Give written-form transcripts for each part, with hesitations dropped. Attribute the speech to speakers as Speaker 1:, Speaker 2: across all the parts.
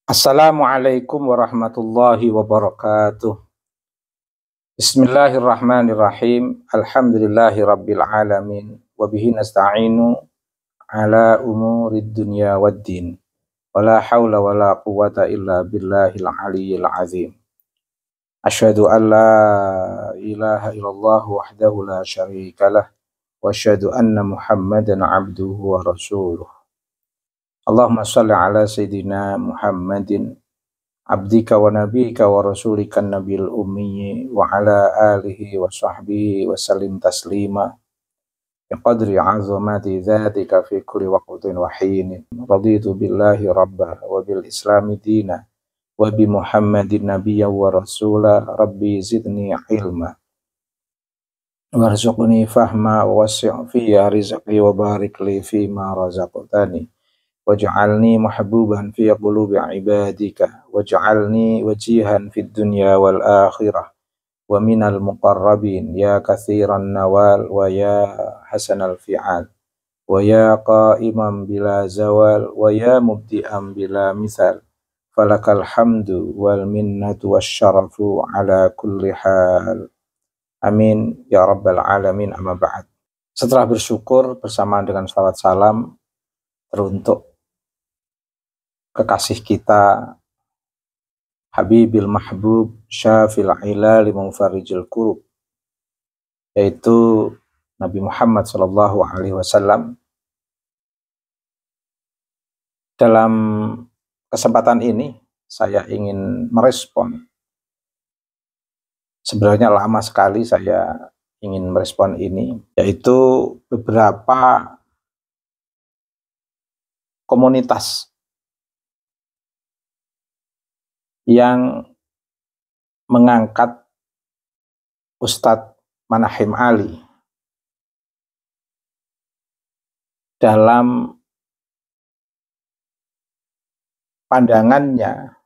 Speaker 1: Assalamualaikum warahmatullahi wabarakatuh. Bismillahirrahmanirrahim. Alhamdulillahi rabbil alamin. Wabihi nasta'inu ala umurid dunya waddin. Wala hawla wala quwata illa billahil aliyyil azim. Asyhadu an la ilaha illallah wahdahu la syarika lah. Wa asyhadu anna Muhammadan abduhu wa rasuluh. Allahumma salli ala Sayyidina Muhammadin abdika wa nabika wa rasulika nabil ummi wa ala alihi wa sahbihi wa sallim taslima biqadri azamati dzatika fi kulli waqtin wa hinin. Raditu billahi rabba wa bil islami dina wa bi Muhammadin nabiyya wa rasula. Rabbi zidni ilma warzuqni fahma wa wasi' fi rizqi wa barik li fi ma razaqtani waj'alni mahbuban fi qulubi ibadika waj'alni wajihan fid dunya wal akhirah wa minal muqarrabin ya katsiran nawal wa ya hasanal fi'al wa ya qa'iman bila zawal wa ya mubdi'an bila misal falakal hamdu wal minnatu wasyarafu ala kulli hal. Amin ya rabbal alamin, amma ba'd. Setelah bersyukur bersamaan dengan salawat salam teruntuk kekasih kita Habibil Mahbub Syafil Ilal Mufarijil Kurub, yaitu Nabi Muhammad sallallahu alaihi wasallam. Dalam kesempatan ini saya ingin merespon, sebenarnya lama sekali saya ingin merespon ini, yaitu beberapa komunitas yang mengangkat Ustadz Manahim Ali dalam pandangannya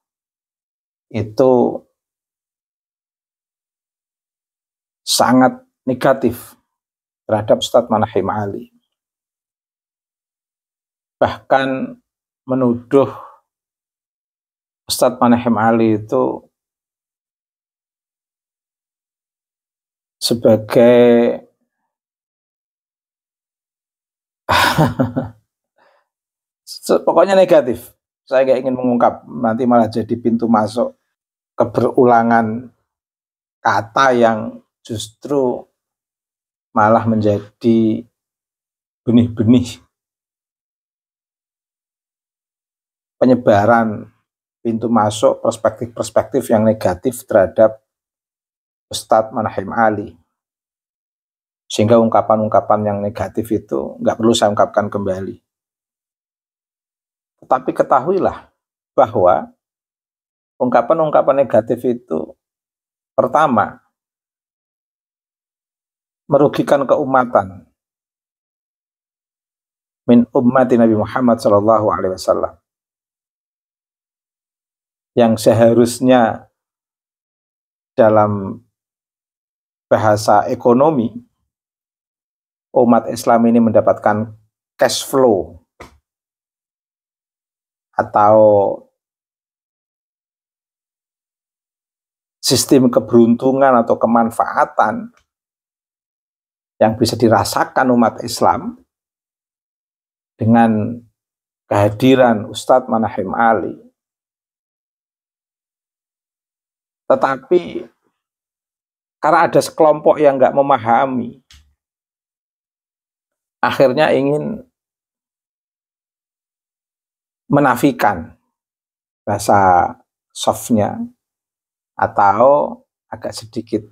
Speaker 1: itu sangat negatif terhadap Ustadz Manahim Ali, bahkan menuduh Ustadz Manahim Ali itu sebagai pokoknya negatif. Saya nggak ingin mengungkap, nanti malah jadi pintu masuk keberulangan kata yang justru malah menjadi benih-benih penyebaran pintu masuk perspektif-perspektif yang negatif terhadap Ustadz Manahim Ali, sehingga ungkapan-ungkapan yang negatif itu nggak perlu saya ungkapkan kembali. Tetapi ketahuilah bahwa ungkapan-ungkapan negatif itu pertama merugikan keumatan min ummati Nabi Muhammad sallallahu alaihi wasallam, yang seharusnya dalam bahasa ekonomi umat Islam ini mendapatkan cash flow atau sistem keberuntungan atau kemanfaatan yang bisa dirasakan umat Islam dengan kehadiran Ustadz Manahim Ali. Tetapi karena ada sekelompok yang nggak memahami, akhirnya ingin menafikan, bahasa softnya, atau agak sedikit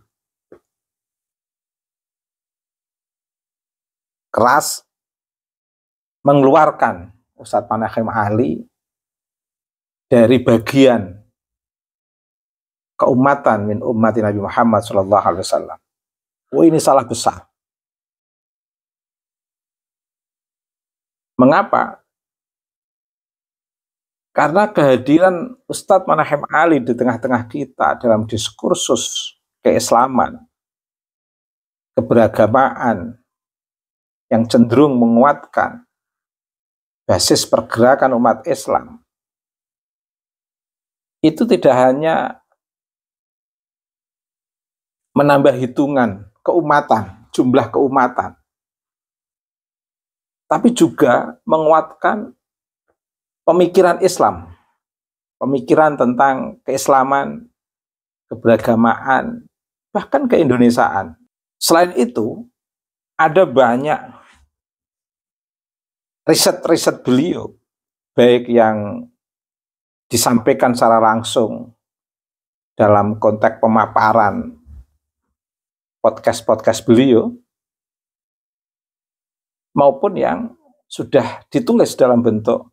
Speaker 1: keras, mengeluarkan Ustadz Manahim Ali dari bagian keumatan min ummati Nabi Muhammad sallallahu alaihi wasallam. Wah, ini salah besar. Mengapa? Karena kehadiran Ustadz Manahim Ali di tengah-tengah kita dalam diskursus keislaman, keberagamaan yang cenderung menguatkan basis pergerakan umat Islam, itu tidak hanya menambah hitungan keumatan, jumlah keumatan, tapi juga menguatkan pemikiran Islam, pemikiran tentang keislaman, keberagamaan, bahkan keindonesiaan. Selain itu, ada banyak riset-riset beliau, baik yang disampaikan secara langsung dalam konteks pemaparan podcast-podcast beliau, maupun yang sudah ditulis dalam bentuk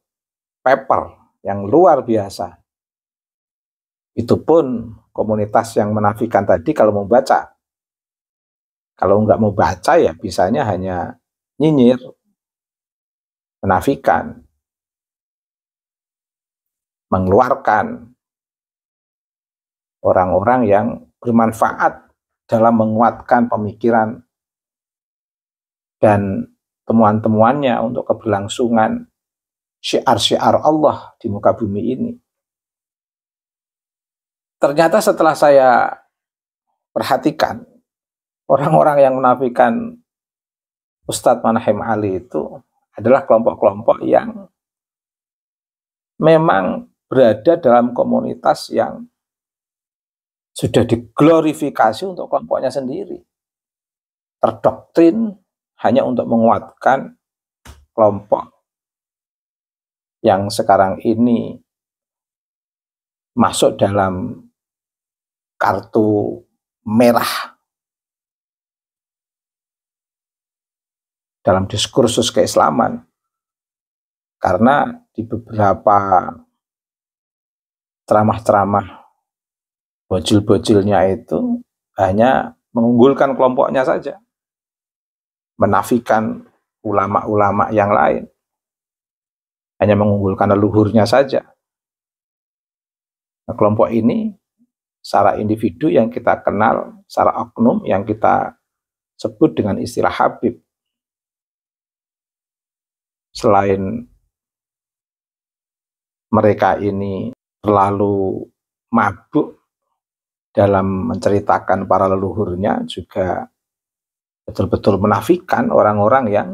Speaker 1: paper yang luar biasa. Itu pun komunitas yang menafikan tadi kalau mau baca. Kalau nggak mau baca ya bisanya hanya nyinyir, menafikan, mengeluarkan orang-orang yang bermanfaat dalam menguatkan pemikiran dan temuan-temuannya untuk keberlangsungan syiar-syiar Allah di muka bumi ini. Ternyata setelah saya perhatikan, orang-orang yang menafikan Ustadz Manahem Ali itu adalah kelompok-kelompok yang memang berada dalam komunitas yang sudah diglorifikasi untuk kelompoknya sendiri. Terdoktrin hanya untuk menguatkan kelompok yang sekarang ini masuk dalam kartu merah dalam diskursus keislaman, karena di beberapa ceramah-ceramah bocil-bocilnya itu hanya mengunggulkan kelompoknya saja, menafikan ulama-ulama yang lain, hanya mengunggulkan leluhurnya saja. Nah, kelompok ini secara individu yang kita kenal, secara oknum yang kita sebut dengan istilah Habib. Selain mereka ini terlalu mabuk dalam menceritakan para leluhurnya, juga betul-betul menafikan orang-orang yang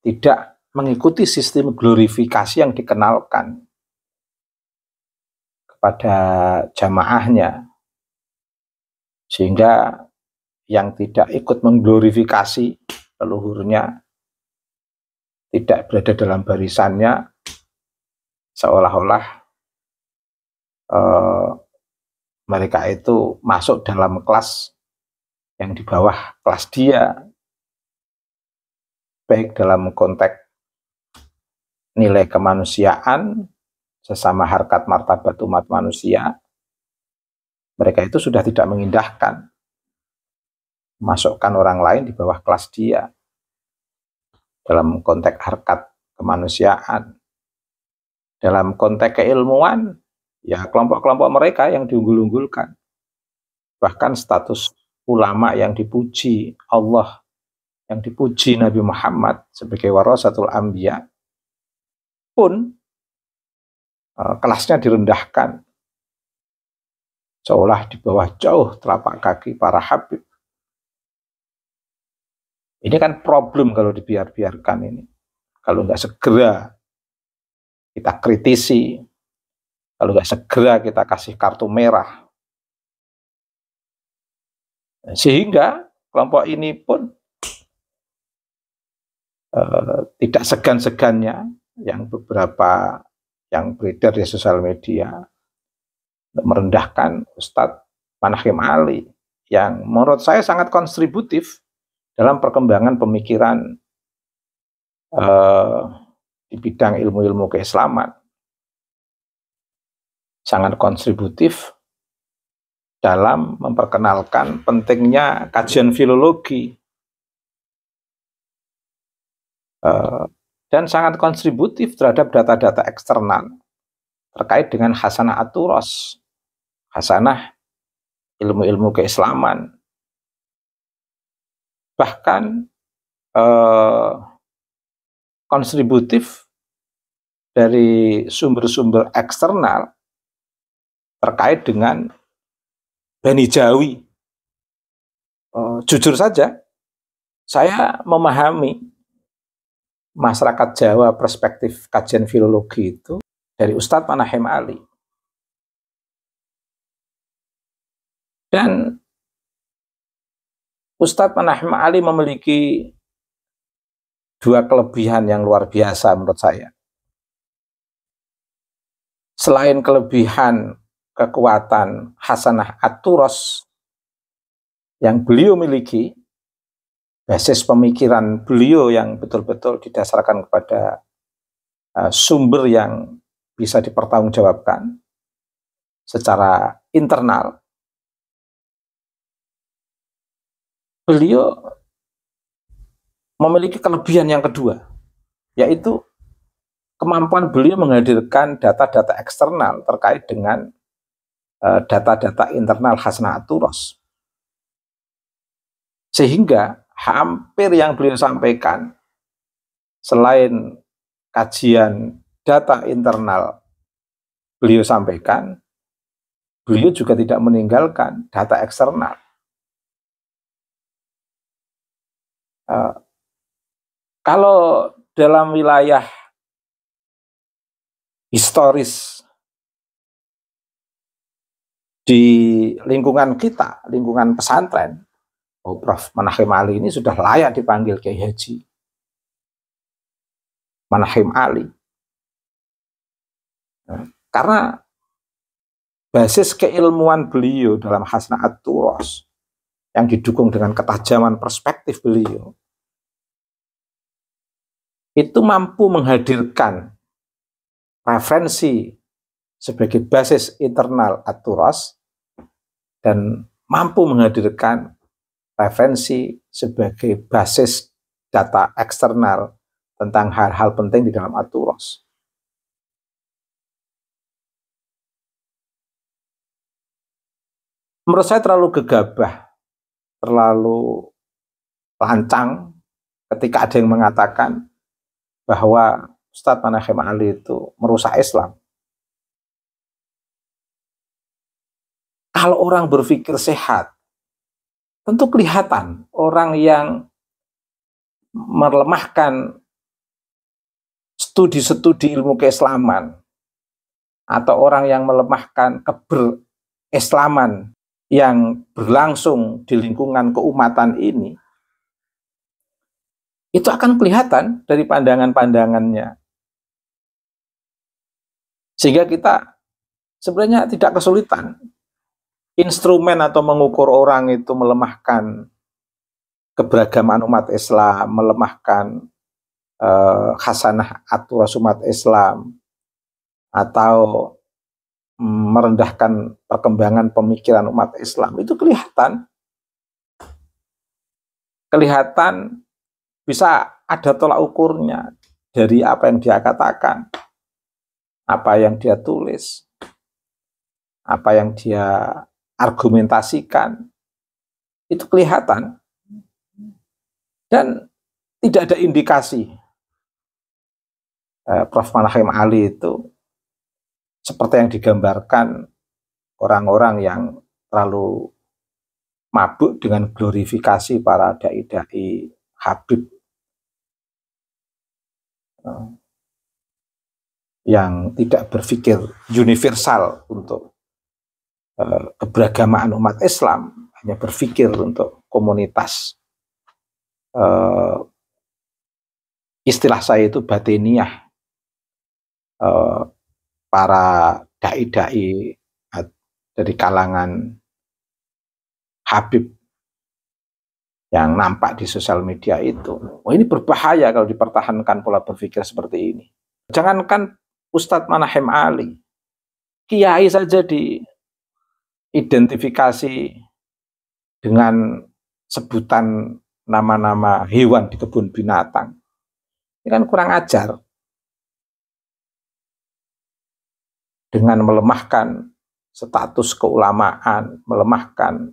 Speaker 1: tidak mengikuti sistem glorifikasi yang dikenalkan kepada jamaahnya, sehingga yang tidak ikut mengglorifikasi leluhurnya, tidak berada dalam barisannya, seolah-olah mereka itu masuk dalam kelas yang di bawah kelas dia, baik dalam konteks nilai kemanusiaan, sesama harkat martabat umat manusia. Mereka itu sudah tidak mengindahkan masukkan orang lain di bawah kelas dia dalam konteks harkat kemanusiaan. Dalam konteks keilmuan, ya kelompok-kelompok mereka yang diunggul-unggulkan. Bahkan status ulama yang dipuji Allah, yang dipuji Nabi Muhammad sebagai warasatul anbiya pun kelasnya direndahkan, seolah di bawah jauh telapak kaki para habib. Ini kan problem kalau dibiarkan ini. Kalau nggak segera kita kritisi, kalau nggak segera kita kasih kartu merah, sehingga kelompok ini pun tidak segan-segannya yang beberapa yang beredar di sosial media untuk merendahkan Ustadz Manahem Ali yang menurut saya sangat kontributif dalam perkembangan pemikiran di bidang ilmu-ilmu keislaman, sangat kontributif dalam memperkenalkan pentingnya kajian filologi, dan sangat kontributif terhadap data-data eksternal terkait dengan hasanah aturos, hasanah ilmu-ilmu keislaman. Bahkan kontributif dari sumber-sumber eksternal terkait dengan Bani Jawi. Jujur saja, saya memahami masyarakat Jawa perspektif kajian filologi itu dari Ustadz Manahem Ali. Dan Ustadz Manahem Ali memiliki dua kelebihan yang luar biasa menurut saya. Selain kelebihan kekuatan hasanah at-turos yang beliau miliki, basis pemikiran beliau yang betul-betul didasarkan kepada sumber yang bisa dipertanggungjawabkan secara internal. Beliau memiliki kelebihan yang kedua, yaitu kemampuan beliau menghadirkan data-data eksternal terkait dengan data-data internal hasanah at-turos. Sehingga hampir yang beliau sampaikan, selain kajian data internal beliau sampaikan, beliau juga tidak meninggalkan data eksternal. Kalau dalam wilayah historis di lingkungan kita, lingkungan pesantren, Prof. Manahem Ali ini sudah layak dipanggil Kiai Haji Manahem Ali. Karena basis keilmuan beliau dalam hasanah at-turos yang didukung dengan ketajaman perspektif beliau, itu mampu menghadirkan referensi sebagai basis internal at-turos dan mampu menghadirkan referensi sebagai basis data eksternal tentang hal-hal penting di dalam at-turos. Menurut saya terlalu gegabah, terlalu lancang ketika ada yang mengatakan bahwa Ustadz Manahem Ali itu merusak Islam. Kalau orang berpikir sehat, tentu kelihatan orang yang melemahkan studi-studi ilmu keislaman atau orang yang melemahkan keberislaman yang berlangsung di lingkungan keumatan ini, itu akan kelihatan dari pandangan-pandangannya. Sehingga kita sebenarnya tidak kesulitan instrumen atau mengukur orang itu melemahkan keberagaman umat Islam, melemahkan hasanah at-turos umat Islam, atau merendahkan perkembangan pemikiran umat Islam, itu kelihatan bisa ada tolak ukurnya dari apa yang dia katakan, apa yang dia tulis, apa yang dia argumentasikan, itu kelihatan. Dan tidak ada indikasi Prof. Manahem Ali itu seperti yang digambarkan orang-orang yang terlalu mabuk dengan glorifikasi para dai-dai Habib yang tidak berpikir universal untuk keberagaman umat Islam, hanya berpikir untuk komunitas, istilah saya itu batiniah, para dai-dai dari kalangan Habib yang nampak di sosial media itu. Oh, ini berbahaya kalau dipertahankan pola berpikir seperti ini. Jangankan Ustadz Manahem Ali, kiai saja diidentifikasi dengan sebutan nama-nama hewan di kebun binatang. Ini kan kurang ajar. Dengan melemahkan status keulamaan, melemahkan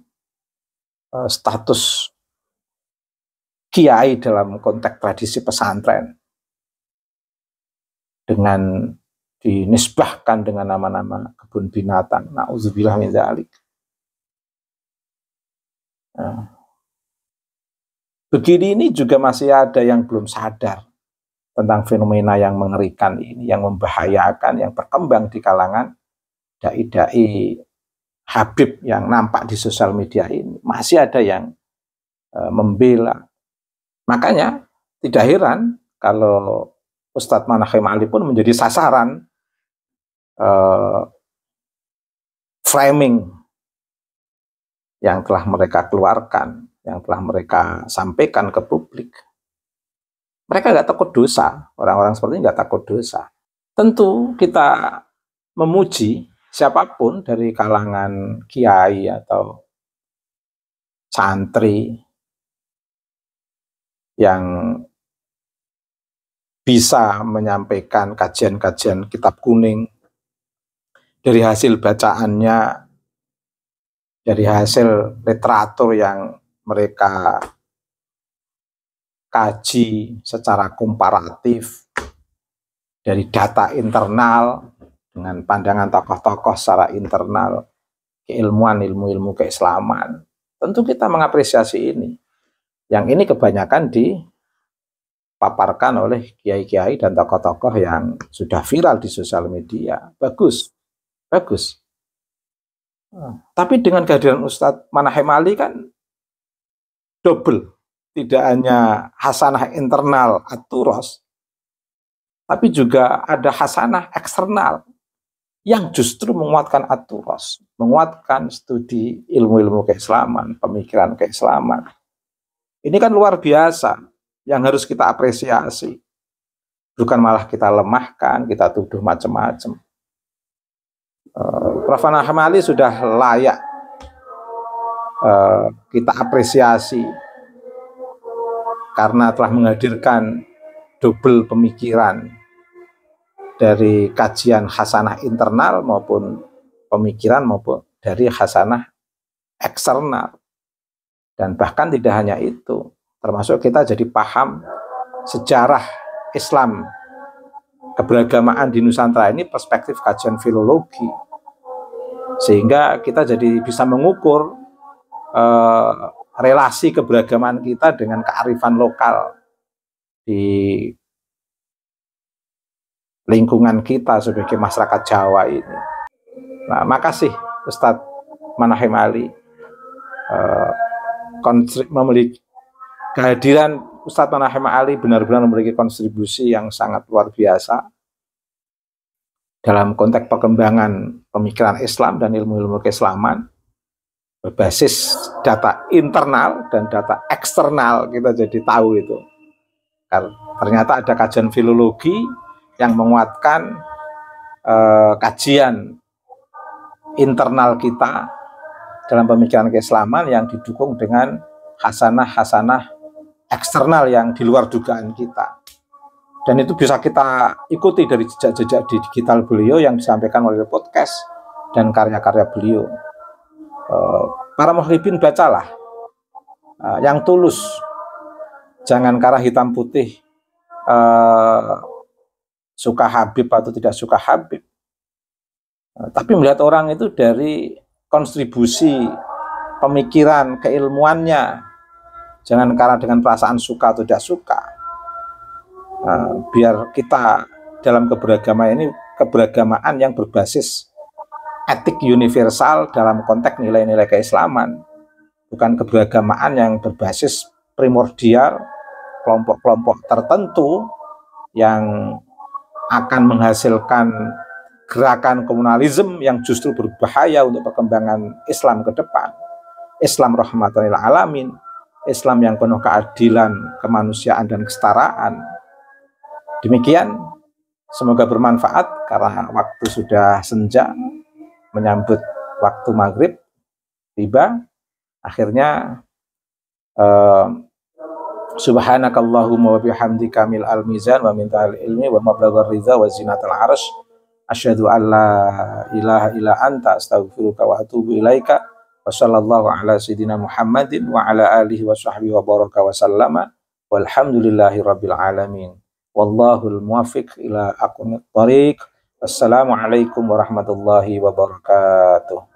Speaker 1: status kiai dalam konteks tradisi pesantren, dengan dinisbahkan dengan nama-nama kebun binatang. Nauzubillah min dzalik. Nah, begini ini juga masih ada yang belum sadar tentang fenomena yang mengerikan ini, yang membahayakan, yang berkembang di kalangan dai-dai Habib yang nampak di sosial media ini. Masih ada yang membela. Makanya tidak heran kalau Ustadz Manahem Ali pun menjadi sasaran framing yang telah mereka keluarkan, yang telah mereka sampaikan ke publik. Mereka nggak takut dosa, orang-orang seperti ini nggak takut dosa. Tentu kita memuji siapapun dari kalangan kiai atau santri yang bisa menyampaikan kajian-kajian kitab kuning dari hasil bacaannya, dari hasil literatur yang mereka kaji secara komparatif, dari data internal dengan pandangan tokoh-tokoh secara internal, keilmuan, ilmu-ilmu keislaman. Tentu kita mengapresiasi ini. Yang ini kebanyakan dipaparkan oleh kiai-kiai dan tokoh-tokoh yang sudah viral di sosial media. Bagus. Bagus. Tapi dengan kehadiran Ustadz Manahem Ali kan double. Tidak hanya hasanah internal At-Turos, tapi juga ada hasanah eksternal yang justru menguatkan At-Turos, menguatkan studi ilmu-ilmu keislaman, pemikiran keislaman. Ini kan luar biasa yang harus kita apresiasi. Bukan malah kita lemahkan, kita tuduh macam-macam. Prof. Manahem Ali sudah layak kita apresiasi karena telah menghadirkan double pemikiran dari kajian hasanah internal maupun pemikiran maupun dari hasanah eksternal. Dan bahkan tidak hanya itu, termasuk kita jadi paham sejarah Islam, keberagamaan di Nusantara ini perspektif kajian filologi, sehingga kita jadi bisa mengukur relasi keberagaman kita dengan kearifan lokal di lingkungan kita sebagai masyarakat Jawa ini. Nah, makasih Ustadz Manahem Ali. Memiliki kehadiran Ustadz Manahem Ali benar-benar memiliki kontribusi yang sangat luar biasa dalam konteks perkembangan pemikiran Islam dan ilmu-ilmu keislaman berbasis data internal dan data eksternal. Kita jadi tahu itu. Ternyata ada kajian filologi yang menguatkan kajian internal kita dalam pemikiran keislaman yang didukung dengan hasanah-hasanah eksternal yang di luar dugaan kita. Dan itu bisa kita ikuti dari jejak-jejak di digital beliau yang disampaikan oleh podcast dan karya-karya beliau. Para muhibin bacalah yang tulus, jangan karena hitam putih suka Habib atau tidak suka Habib, tapi melihat orang itu dari kontribusi pemikiran keilmuannya, jangan karena dengan perasaan suka atau tidak suka. Biar kita dalam keberagaman ini keberagamaan yang berbasis etik universal dalam konteks nilai-nilai keislaman, bukan keberagamaan yang berbasis primordial kelompok-kelompok tertentu yang akan menghasilkan gerakan komunalisme yang justru berbahaya untuk perkembangan Islam ke depan. Islam rahmatan lil alamin, Islam yang penuh keadilan, kemanusiaan dan kesetaraan. Demikian, semoga bermanfaat karena waktu sudah senja menyambut waktu maghrib tiba. Akhirnya subhanakallahumma wa bihamdika mil al-mizan wa min ta'al ilmi wa mablaghar ridha wa zinatal arsh asyhadu an la ilaha illa anta astaghfiruka wa atubu ilaika wa sallallahu ala sayyidina Muhammadin wa ala alihi wa sahbihi wa baraka wa sallama walhamdulillahi rabbil alamin wallahul muwaffiq ila aqwamit thariq Assalamualaikum warahmatullahi wabarakatuh.